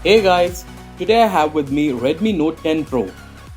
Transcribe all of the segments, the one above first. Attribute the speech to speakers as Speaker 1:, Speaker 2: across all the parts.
Speaker 1: Hey guys, today I have with me Redmi Note 10 Pro.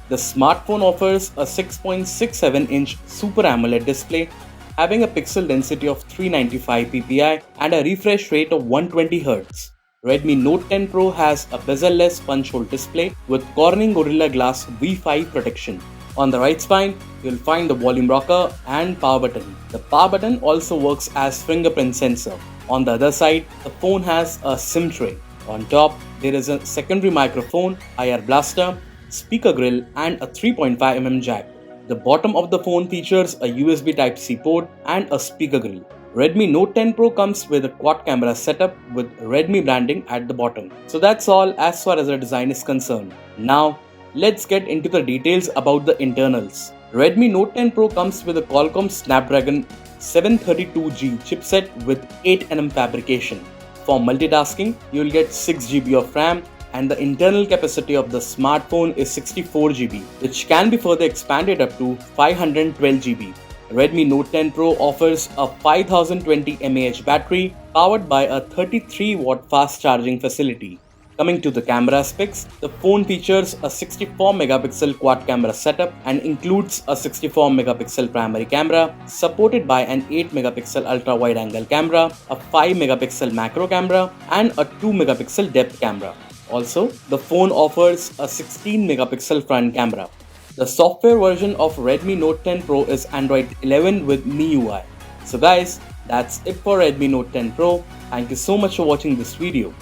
Speaker 1: The smartphone offers a 6.67-inch Super AMOLED display having a pixel density of 395 ppi and a refresh rate of 120Hz. Redmi Note 10 Pro has a bezel-less punch-hole display with Corning Gorilla Glass V5 protection. On the right spine, you'll find the volume rocker and power button. The power button also works as fingerprint sensor. On the other side, the phone has a SIM tray. On top, there is a secondary microphone, IR blaster, speaker grill and a 3.5mm jack. The bottom of the phone features a USB Type-C port and a speaker grill. Redmi Note 10 Pro comes with a quad camera setup with Redmi branding at the bottom. So that's all as far as the design is concerned. Now, let's get into the details about the internals. Redmi Note 10 Pro comes with a Qualcomm Snapdragon 732G chipset with 8nm fabrication. For multitasking, you will get 6GB of RAM and the internal capacity of the smartphone is 64GB, which can be further expanded up to 512GB. Redmi Note 10 Pro offers a 5020 mAh battery powered by a 33-watt fast charging facility. Coming to the camera specs, the phone features a 64-megapixel quad camera setup and includes a 64-megapixel primary camera supported by an 8-megapixel ultra-wide-angle camera, a 5-megapixel macro camera and a 2-megapixel depth camera. Also, the phone offers a 16-megapixel front camera. The software version of Redmi Note 10 Pro is Android 11 with MIUI. So guys, that's it for Redmi Note 10 Pro. Thank you so much for watching this video.